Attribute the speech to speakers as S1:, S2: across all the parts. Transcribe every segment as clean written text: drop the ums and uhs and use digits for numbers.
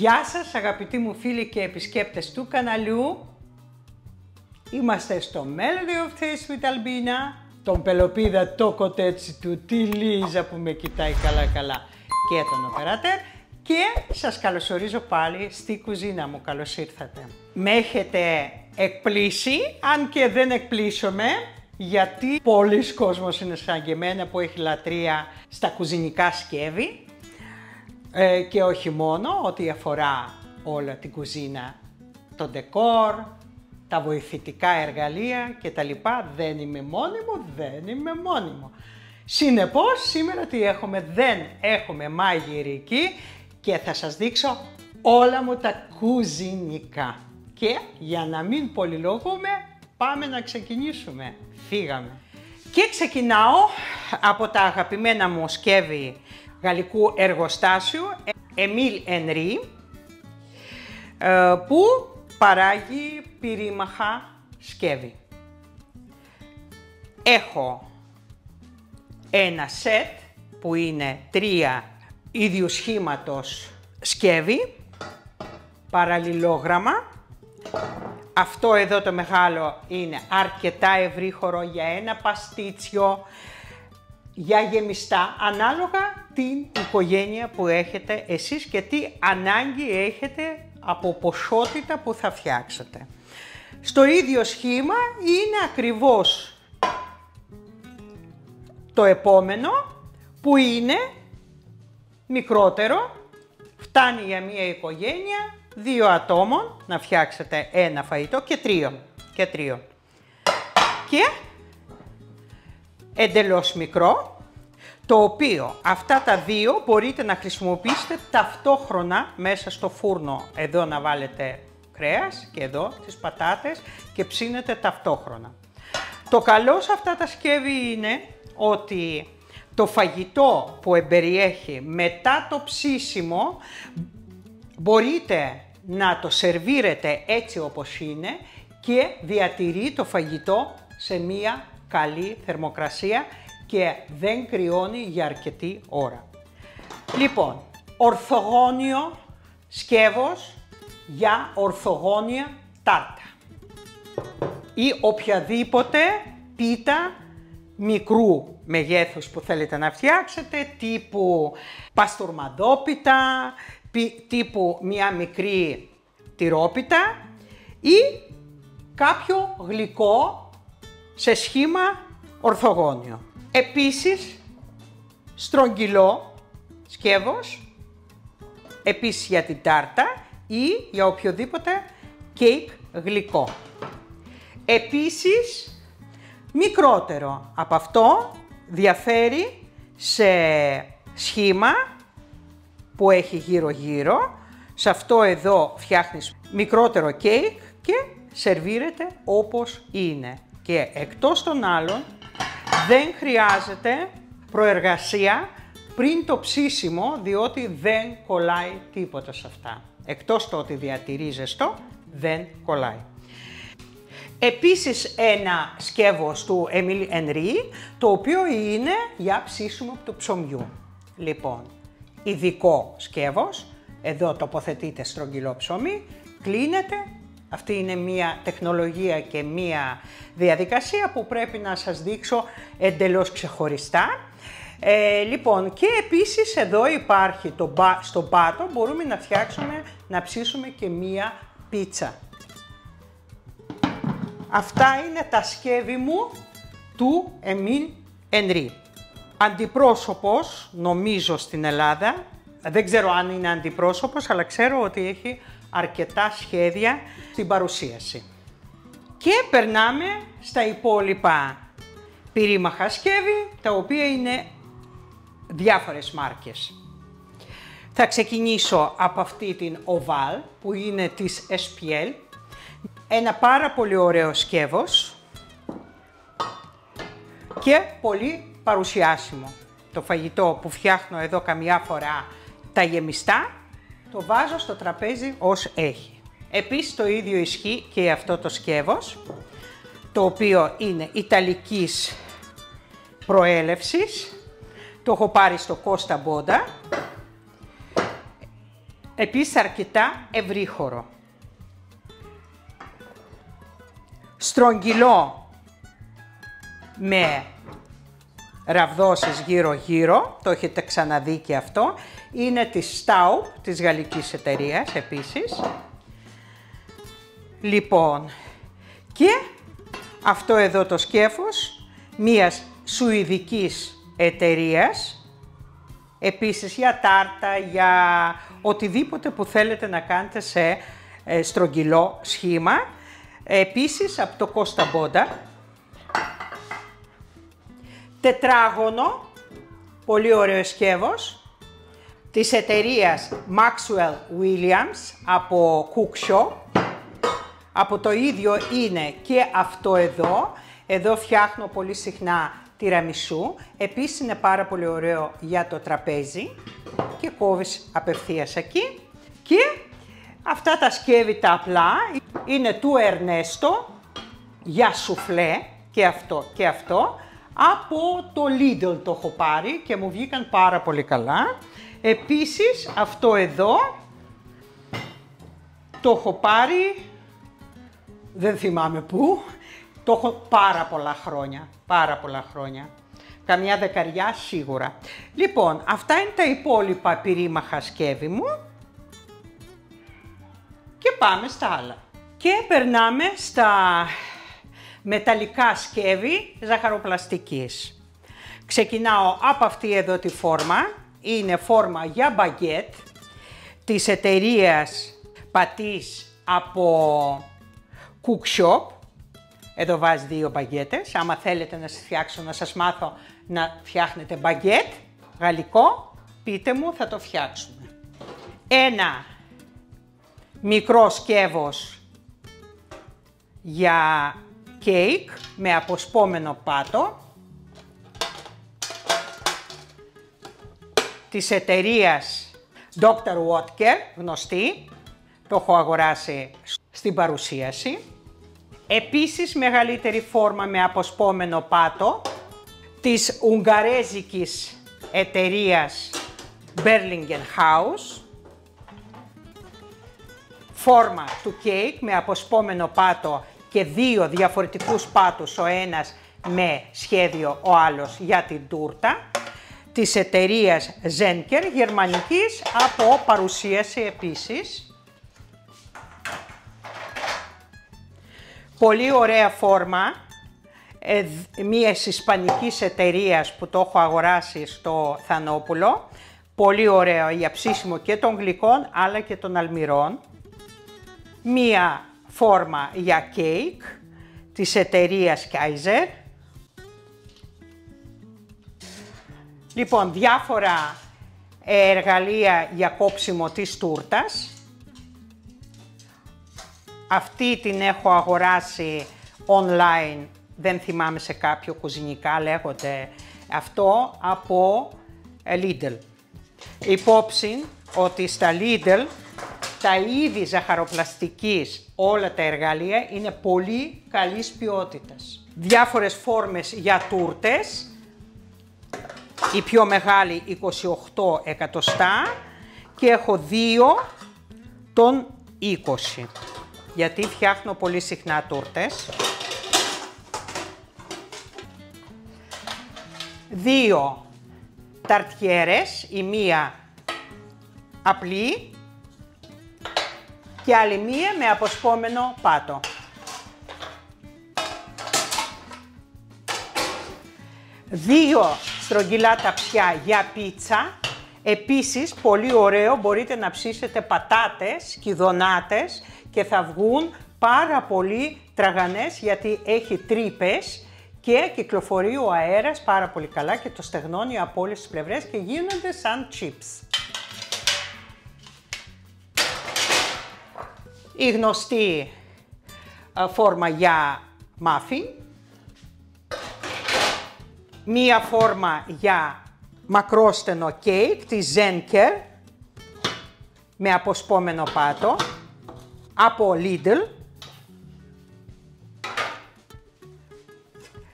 S1: Γεια σας αγαπητοί μου φίλοι και επισκέπτες του καναλιού. Είμαστε στο Melody of Taste with Albina, τον Πελοπίδα, το κοτέτσι του, τη Λίζα που με κοιτάει καλά και τον οπεράτερ, και σας καλωσορίζω πάλι στη κουζίνα μου. Καλώς ήρθατε. Με έχετε εκπλήσει, αν και δεν εκπλήσωμαι, γιατί πολλοί κόσμος είναι σαν και εμένα που έχει λατρεία στα κουζινικά σκεύη. Και όχι μόνο, ό,τι αφορά όλα την κουζίνα, το ντεκόρ, τα βοηθητικά εργαλεία κτλ. Δεν είμαι μόνιμο. Συνεπώς, σήμερα τι έχουμε? Δεν έχουμε μαγειρική και θα σας δείξω όλα μου τα κουζινικά. Και για να μην πολυλογούμε, πάμε να ξεκινήσουμε. Φύγαμε. Και ξεκινάω από τα αγαπημένα μου σκεύη γαλλικού εργοστάσιου Emile Henry, που παράγει πυρήμαχα σκεύη. Έχω ένα σετ που είναι 3 ίδιου σχήματος σκεύη, παραλληλόγραμμα. Αυτό εδώ το μεγάλο είναι αρκετά ευρύχωρο για ένα παστίτσιο, για γεμιστά, ανάλογα την οικογένεια που έχετε εσείς και τι ανάγκη έχετε από ποσότητα που θα φτιάξετε. Στο ίδιο σχήμα είναι ακριβώς το επόμενο, που είναι μικρότερο, φτάνει για μια οικογένεια 2 ατόμων να φτιάξετε ένα φαγητό και 3. Και εντελώς μικρό, το οποίο αυτά τα 2 μπορείτε να χρησιμοποιήσετε ταυτόχρονα μέσα στο φούρνο. Εδώ να βάλετε κρέας και εδώ τις πατάτες και ψήνετε ταυτόχρονα. Το καλό σε αυτά τα σκεύη είναι ότι το φαγητό που εμπεριέχει μετά το ψήσιμο μπορείτε να το σερβίρετε έτσι όπως είναι και διατηρεί το φαγητό σε μία καλή θερμοκρασία και δεν κρυώνει για αρκετή ώρα. Λοιπόν, ορθογώνιο σκεύος για ορθογώνια τάρτα ή οποιαδήποτε πίτα μικρού μεγέθους που θέλετε να φτιάξετε, τύπου παστουρμαδόπιτα, τύπου μια μικρή τυρόπιτα ή κάποιο γλυκό σε σχήμα ορθογώνιο. Επίσης, στρογγυλό σκεύος, επίσης για την τάρτα ή για οποιοδήποτε κέικ γλυκό. Επίσης, μικρότερο από αυτό, διαφέρει σε σχήμα που έχει γύρω-γύρω. Σε αυτό εδώ φτιάχνεις μικρότερο κέικ και σερβίρεται όπως είναι. Και εκτός των άλλων, δεν χρειάζεται προεργασία πριν το ψήσιμο, διότι δεν κολλάει τίποτα σε αυτά. Εκτός το ότι διατηρεί ζεστό, δεν κολλάει. Επίσης ένα σκεύος του Emile Henry, το οποίο είναι για ψήσιμο του ψωμιού. Λοιπόν, ειδικό σκεύος, εδώ τοποθετείτε στρογγυλό ψωμί, κλείνετε. Αυτή είναι μια τεχνολογία και μια διαδικασία που πρέπει να σας δείξω εντελώς ξεχωριστά. Λοιπόν, και επίσης εδώ υπάρχει στον πάτο μπορούμε να φτιάξουμε, να ψήσουμε και μια πίτσα. Αυτά είναι τα σκεύη μου του Emile Henry. Αντιπρόσωπος, νομίζω στην Ελλάδα, δεν ξέρω αν είναι αντιπρόσωπος, αλλά ξέρω ότι έχει αρκετά σχέδια στην παρουσίαση. Και περνάμε στα υπόλοιπα πυρήμαχα σκεύη, τα οποία είναι διάφορες μάρκες. Θα ξεκινήσω από αυτή την Oval, που είναι της SPL. Ένα πάρα πολύ ωραίο σκεύος και πολύ παρουσιάσιμο. Το φαγητό που φτιάχνω εδώ καμιά φορά, τα γεμιστά, το βάζω στο τραπέζι ως έχει. Επίσης το ίδιο ισχύει και αυτό το σκεύος, το οποίο είναι ιταλικής προέλευσης. Το έχω πάρει στο Costa Boda. Επίσης αρκετά ευρύχωρο. Στρογγυλό με ραβδώσεις γύρω-γύρω, το έχετε ξαναδεί και αυτό. Είναι της Staub, της γαλλικής εταιρείας επίσης. Λοιπόν, και αυτό εδώ το σκέφος μιας σουηδικής εταιρείας, επίσης για τάρτα, για οτιδήποτε που θέλετε να κάνετε σε στρογγυλό σχήμα. Επίσης από το Costa Boda. Τετράγωνο, πολύ ωραίο σκεύος, της εταιρείας Maxwell Williams από Cookshop. Από το ίδιο είναι και αυτό εδώ. Εδώ φτιάχνω πολύ συχνά τιραμισού. Επίσης είναι πάρα πολύ ωραίο για το τραπέζι και κόβεις απευθείας εκεί. Και αυτά τα σκεύη τα απλά είναι του Ernesto για σουφλέ και αυτό και αυτό. Από το Lidl το έχω πάρει και μου βγήκαν πάρα πολύ καλά. Επίσης αυτό εδώ το έχω πάρει, δεν θυμάμαι πού, το έχω πάρα πολλά χρόνια. Καμιά δεκαριά σίγουρα. Λοιπόν, αυτά είναι τα υπόλοιπα πυρήμαχα σκεύη μου. Και πάμε στα άλλα. Και περνάμε στα μεταλλικά σκεύη ζαχαροπλαστικής. Ξεκινάω από αυτή εδώ τη φόρμα. Είναι φόρμα για μπαγκέτ της εταιρείας Πατής από Cookshop. Εδώ βάζει 2 μπαγκέτες. Άμα θέλετε να σας φτιάξω, να σας μάθω να φτιάχνετε μπαγκέτ γαλλικό, πείτε μου, θα το φτιάξουμε. Ένα μικρό σκεύος για κέικ με αποσπόμενο πάτο της εταιρείας Dr. Oetker, γνωστή, το έχω αγοράσει στην παρουσίαση. Επίσης μεγαλύτερη φόρμα με αποσπόμενο πάτο της ουγγαρέζικης εταιρείας Berlingen Haus. Φόρμα του κέικ με αποσπόμενο πάτο και 2 διαφορετικούς πάτους, ο ένας με σχέδιο, ο άλλος για την τούρτα, της εταιρείας Zenker, γερμανικής, από παρουσίαση επίσης. Πολύ ωραία φόρμα, μιας ισπανικής εταιρείας που το έχω αγοράσει στο Θανόπουλο. Πολύ ωραίο για ψήσιμο και των γλυκών αλλά και των αλμυρών. Μία φόρμα για κέικ της εταιρείας Kaiser. Λοιπόν, διάφορα εργαλεία για κόψιμο της τούρτας. Αυτή την έχω αγοράσει online, δεν θυμάμαι σε κάποιο κουζινικά, λέγονται αυτό, από Lidl. Υπόψη ότι στα Lidl τα είδη ζαχαροπλαστικής, όλα τα εργαλεία είναι πολύ καλής ποιότητας. Διάφορες φόρμες για τούρτες, η πιο μεγάλη 28 εκατοστά και έχω 2 των 20. Γιατί φτιάχνω πολύ συχνά τούρτες. 2 ταρτιέρες, η μία απλή και άλλη μία με αποσπόμενο πάτο. 2 στρογγυλά ταψιά για πίτσα. Επίσης, πολύ ωραίο, μπορείτε να ψήσετε πατάτες, κιδονάτες και θα βγουν πάρα πολύ τραγανές γιατί έχει τρύπες και κυκλοφορεί ο αέρας πάρα πολύ καλά και το στεγνώνει από όλες τις πλευρές και γίνονται σαν chips. Η γνωστή φόρμα για muffin. Μία φόρμα για μακρόστενο κέικ της Zenker με αποσπόμενο πάτο από Lidl.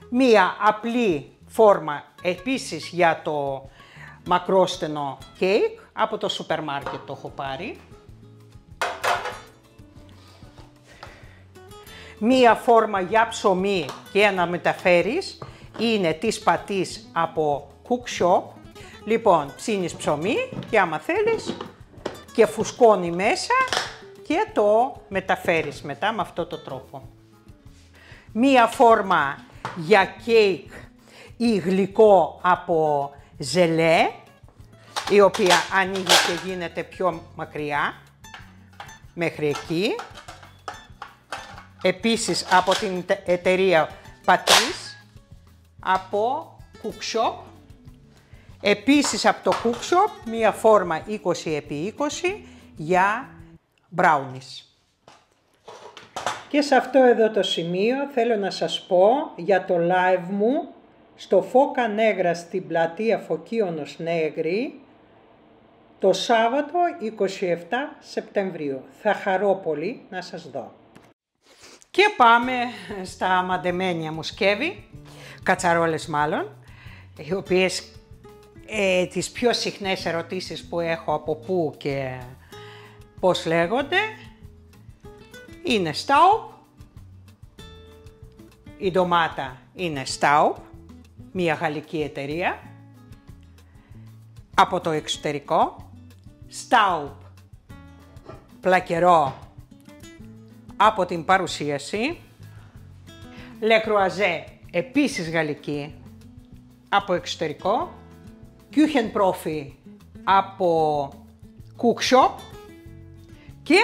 S1: Μία απλή φόρμα επίσης για το μακρόστενο κέικ, από το σούπερ μάρκετ το έχω πάρει. Μία φόρμα για ψωμί και να μεταφέρεις είναι της Πατής από Cook Shop. Λοιπόν, ψήνεις ψωμί και άμα θέλεις και φουσκώνει μέσα και το μεταφέρεις μετά με αυτό το τρόπο. Μία φόρμα για κέικ ή γλυκό από ζελέ, η οποία ανοίγει και γίνεται πιο μακριά, μέχρι εκεί. Επίσης από την εταιρεία Πατής, από Cook Shop. Επίσης από το Cook Shop, μία φόρμα 20x20 για brownies. Και σε αυτό εδώ το σημείο θέλω να σας πω για το live μου στο Φώκα Νέγρα στην πλατεία Φωκίωνος Νέγρη το Σάββατο 27 Σεπτεμβρίου. Θα χαρώ πολύ να σας δω. Και πάμε στα μαντεμένια μου σκεύη, κατσαρόλες μάλλον, οι οποίες τις πιο συχνές ερωτήσεις που έχω από πού και πώς λέγονται, είναι Staub, η ντομάτα είναι Staub, μια γαλλική εταιρεία, από το εξωτερικό, Staub, πλακερό, από την παρουσίαση, Le Croisé, επίσης γαλλική, από εξωτερικό, Küchenprofi από Cook Shop και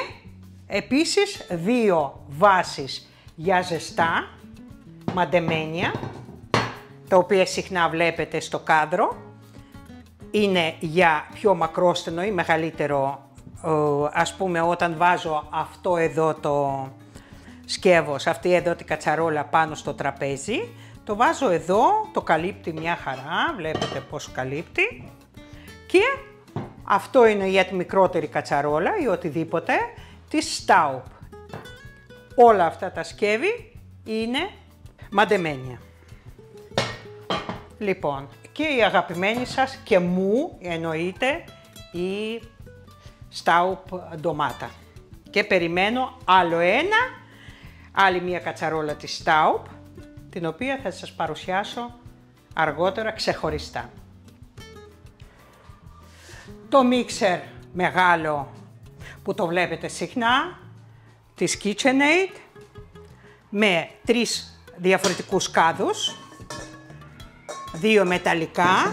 S1: επίσης δύο βάσεις για ζεστά, μαντεμένια, τα οποία συχνά βλέπετε στο κάδρο. Είναι για πιο μακρόστενο ή μεγαλύτερο, ας πούμε όταν βάζω αυτό εδώ το σκεύος, αυτή εδώ την κατσαρόλα πάνω στο τραπέζι, το βάζω εδώ, το καλύπτει μια χαρά, βλέπετε πώς καλύπτει. Και αυτό είναι για τη μικρότερη κατσαρόλα ή οτιδήποτε, της Staub. Όλα αυτά τα σκεύη είναι μαντεμένια. Λοιπόν, και η αγαπημένη σας και μου εννοείται η Staub ντομάτα. Και περιμένω άλλο άλλη μια κατσαρόλα της Staub, την οποία θα σας παρουσιάσω αργότερα ξεχωριστά. Το μίξερ μεγάλο που το βλέπετε συχνά, της KitchenAid, με 3 διαφορετικούς κάδους, 2 μεταλλικά,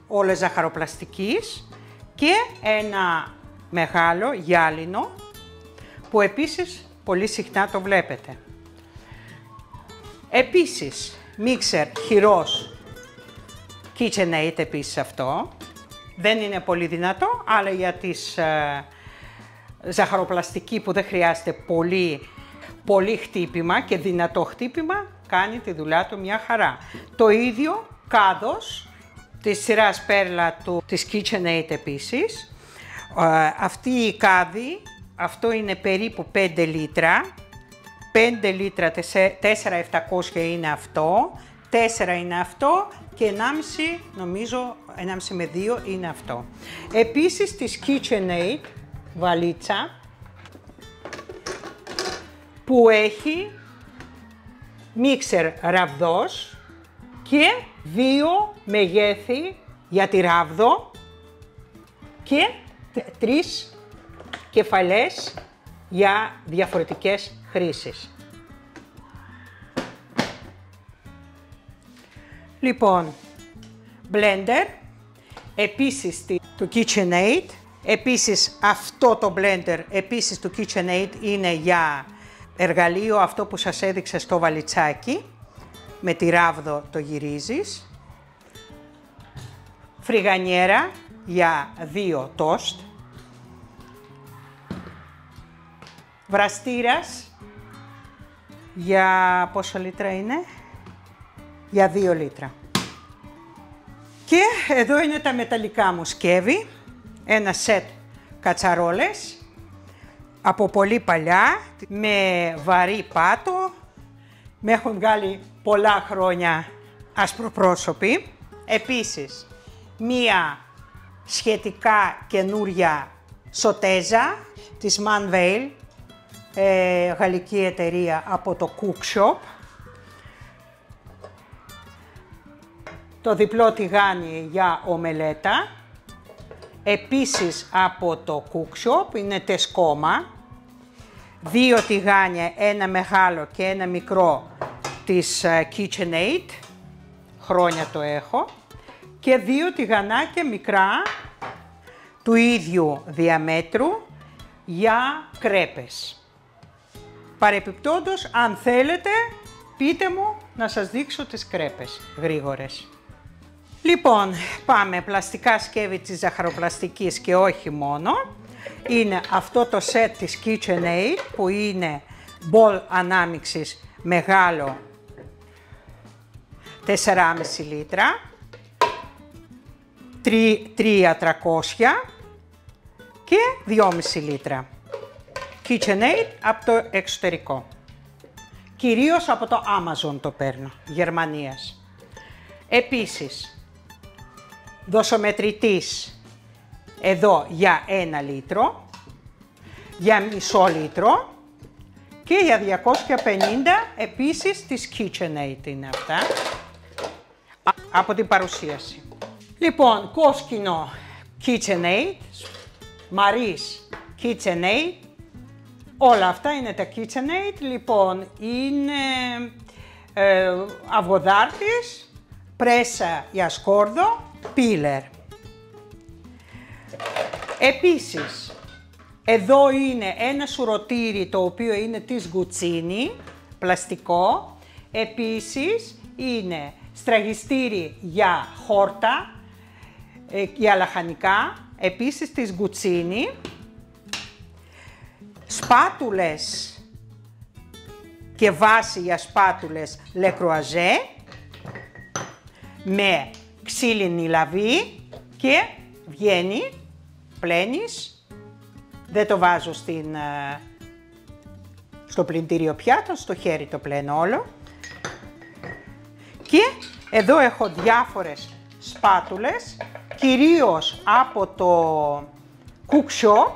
S1: όλες ζαχαροπλαστικής και ένα μεγάλο γυάλινο που επίσης πολύ συχνά το βλέπετε. Επίσης, μίξερ χειρός KitchenAid επίσης αυτό. Δεν είναι πολύ δυνατό, αλλά για τις ζαχαροπλαστική που δεν χρειάζεται πολύ χτύπημα και δυνατό χτύπημα, κάνει τη δουλειά του μια χαρά. Το ίδιο κάδος της σειράς Πέρλα της KitchenAid επίσης. Αυτή η κάδη, αυτό είναι περίπου 5 λίτρα. 5 λίτρα, 4.700 είναι αυτό, 4 είναι αυτό και 1,5 νομίζω, 1,5 με 2 είναι αυτό. Επίσης της KitchenAid βαλίτσα που έχει μίξερ ραβδός και 2 μεγέθη για τη ράβδο και 3 κεφαλές για διαφορετικές χρήσεις. Λοιπόν, blender, επίσης του KitchenAid, επίσης αυτό το blender, επίσης του KitchenAid είναι για εργαλείο αυτό που σας έδειξα στο βαλιτσάκι, με τη ράβδο το γυρίζεις, φρυγανιέρα για 2 τόστ, βραστήρας για πόσο λίτρα είναι, για 2 λίτρα. Και εδώ είναι τα μεταλλικά μου σκεύη, ένα σετ κατσαρόλες από πολύ παλιά, με βαρύ πάτο, με έχουν βγάλει πολλά χρόνια ασπροπρόσωποι. Επίσης, μία σχετικά καινούρια σοτέζα της Manvale, γαλλική εταιρεία από το Cookshop. Το διπλό τηγάνι για ομελέτα. Επίσης από το Cookshop, είναι τεσκόμα. 2 τηγάνια, ένα μεγάλο και ένα μικρό της KitchenAid. Χρόνια το έχω. Και 2 τηγανάκια μικρά του ίδιου διαμέτρου για κρέπες. Παρεπιπτόντως, αν θέλετε, πείτε μου να σας δείξω τις κρέπες γρήγορες. Λοιπόν, πάμε. Πλαστικά σκεύη της ζαχαροπλαστικής και όχι μόνο. Είναι αυτό το set της KitchenAid που είναι μπολ ανάμιξης μεγάλο 4,5 λίτρα. 300 και 2,5 λίτρα. KitchenAid από το εξωτερικό. Κυρίως από το Amazon το παίρνω, Γερμανίας. Επίσης, δοσομετρητής εδώ για 1 λίτρο, για μισό λίτρο και για 250 επίσης της KitchenAid είναι αυτά, από την παρουσίαση. Λοιπόν, κόσκινο KitchenAid, Marie's KitchenAid, όλα αυτά είναι τα KitchenAid. Λοιπόν, είναι αυγοδάρτης, πρέσα για σκόρδο, πίλερ. Επίσης, εδώ είναι ένα σουρωτήρι το οποίο είναι της Guccini, πλαστικό. Επίσης, είναι στραγιστήρι για χόρτα, για λαχανικά, επίσης της Guccini. Σπάτουλες και βάση για σπάτουλες Le Creuset με ξύλινη λαβή και βγαίνει, πλένεις, δεν το βάζω στο πλυντήριο πιάτων, στο χέρι το πλένω όλο. Και εδώ έχω διάφορες σπάτουλες, κυρίως από το Cookshop.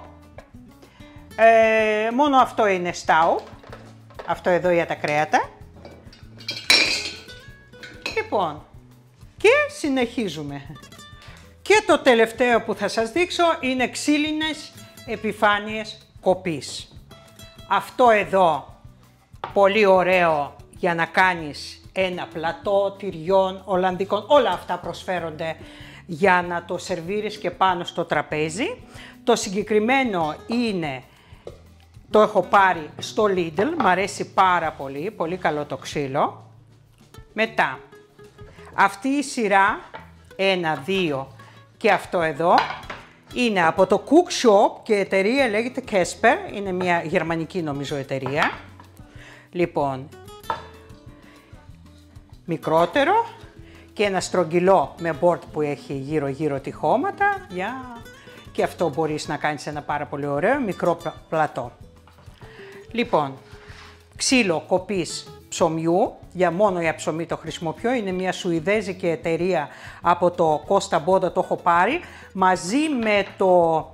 S1: Μόνο αυτό είναι Staub, αυτό εδώ για τα κρέατα. Λοιπόν, και συνεχίζουμε. Και το τελευταίο που θα σας δείξω είναι ξύλινες επιφάνειες κοπής. Αυτό εδώ, πολύ ωραίο για να κάνεις ένα πλατό τυριών ολλανδικών, όλα αυτά προσφέρονται για να το σερβίρεις και πάνω στο τραπέζι. Το συγκεκριμένο είναι, το έχω πάρει στο Lidl, μου αρέσει πάρα πολύ, πολύ καλό το ξύλο. Μετά, αυτή η σειρά, 1, 2 και αυτό εδώ, είναι από το Cookshop και η εταιρεία λέγεται Kesper, είναι μια γερμανική νομίζω εταιρεία. Λοιπόν, μικρότερο και ένα στρογγυλό με board που έχει γύρω-γύρω τυχώματα, και αυτό μπορείς να κάνεις ένα πάρα πολύ ωραίο μικρό πλατό. Λοιπόν, ξύλο κοπής ψωμιού, μόνο για ψωμί το χρησιμοποιώ, είναι μια σουηδέζικη εταιρεία από το Costa Boda, το έχω πάρει, μαζί με το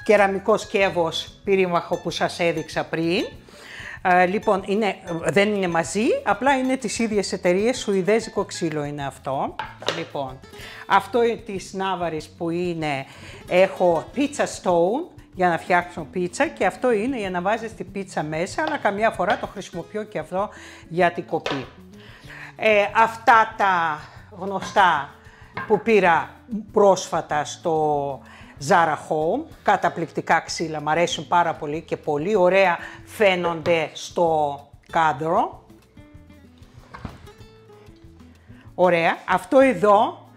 S1: κεραμικό σκεύος πυρήμαχο που σας έδειξα πριν. Λοιπόν, δεν είναι μαζί, απλά είναι τις ίδιες εταιρείες, σουηδέζικο ξύλο είναι αυτό. Λοιπόν, αυτό της Νάβαρης που είναι, έχω pizza stone για να φτιάξω πίτσα και αυτό είναι για να βάζεις την πίτσα μέσα, αλλά καμιά φορά το χρησιμοποιώ και αυτό για την κοπή. Αυτά τα γνωστά που πήρα πρόσφατα στο Zara Home, καταπληκτικά ξύλα, μου αρέσουν πάρα πολύ και πολύ ωραία φαίνονται στο κάδρο. Ωραία. Αυτό εδώ,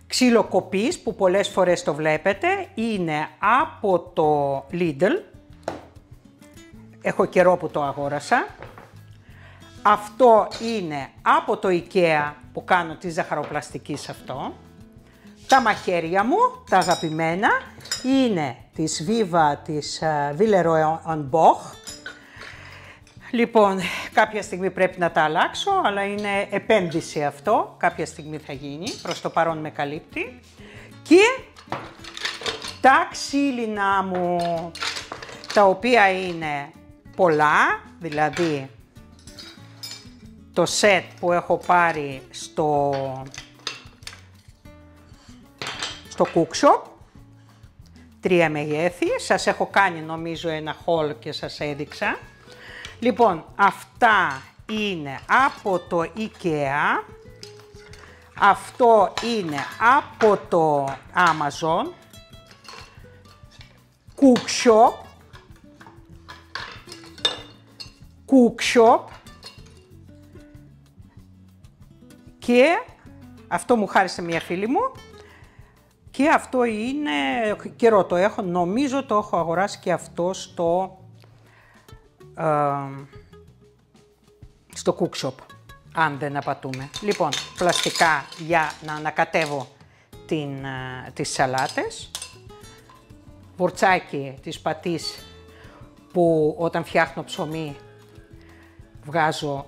S1: ξύλο κοπής που πολλές φορές το βλέπετε, είναι από το Lidl. Έχω καιρό που το αγόρασα. Αυτό είναι από το IKEA που κάνω τη ζαχαροπλαστική σε αυτό. Τα μαχαίρια μου, τα αγαπημένα, είναι της Viva, της Villeroy en Boch. Λοιπόν, κάποια στιγμή πρέπει να τα αλλάξω, αλλά είναι επένδυση αυτό. Κάποια στιγμή θα γίνει, προς το παρόν με καλύπτει. Και τα ξύλινα μου, τα οποία είναι πολλά, δηλαδή το σετ που έχω πάρει στο cookshop, 3 μεγέθη, σας έχω κάνει νομίζω ένα haul και σας έδειξα. Λοιπόν, αυτά είναι από το IKEA, αυτό είναι από το Amazon, cookshop και αυτό μου χάρισε μια φίλη μου και αυτό είναι, καιρό το έχω, νομίζω το έχω αγοράσει και αυτό στο cookshop, αν δεν απατούμε. Λοιπόν, πλαστικά για να ανακατεύω τις σαλάτες, βουρτσάκι της πατής που όταν φτιάχνω ψωμί βγάζω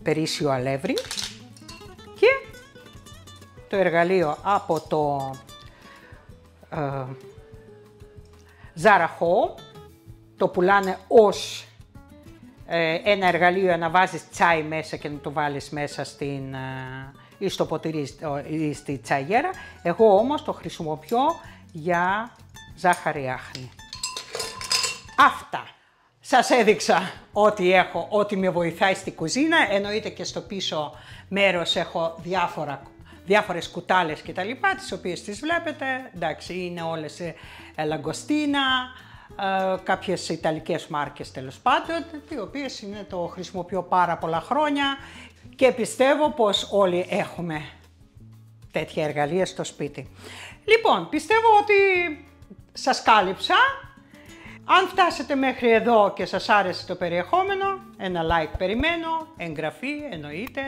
S1: περίσσιο αλεύρι και το εργαλείο από το Zara Home, το πουλάνε ως ένα εργαλείο για να βάζεις τσάι μέσα και να το βάλεις μέσα ή στο ποτήρι ή στη τσαγέρα. Εγώ όμως το χρησιμοποιώ για ζάχαρη άχνη. Αυτά. Σας έδειξα ό,τι έχω, ό,τι με βοηθάει στη κουζίνα. Εννοείται και στο πίσω μέρος έχω διάφορες κουτάλες και τα λοιπά, τις οποίες τις βλέπετε. Εντάξει, είναι όλες λαγκοστίνα, κάποιες ιταλικές μάρκες τέλος πάντων, οι οποίες το χρησιμοποιώ πάρα πολλά χρόνια και πιστεύω πως όλοι έχουμε τέτοια εργαλεία στο σπίτι. Λοιπόν, πιστεύω ότι σας κάλυψα. Αν φτάσετε μέχρι εδώ και σας άρεσε το περιεχόμενο, ένα like περιμένω, εγγραφή εννοείται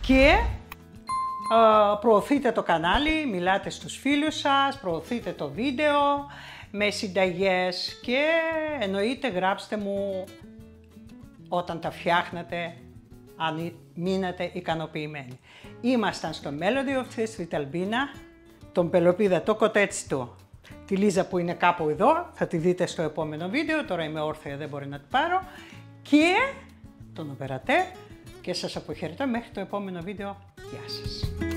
S1: και προωθείτε το κανάλι, μιλάτε στους φίλους σας, προωθείτε το βίντεο με συνταγές και εννοείται γράψτε μου όταν τα φτιάχνετε αν μείνατε ικανοποιημένοι. Ήμασταν στο Melody of Taste with Albina, τον πελοπίδα το κοτέτσι του, τη Λίζα που είναι κάπου εδώ, θα τη δείτε στο επόμενο βίντεο, τώρα είμαι όρθια δεν μπορεί να την πάρω, και τον Οπερατέ και σας αποχαιρετώ μέχρι το επόμενο βίντεο. Γεια σας!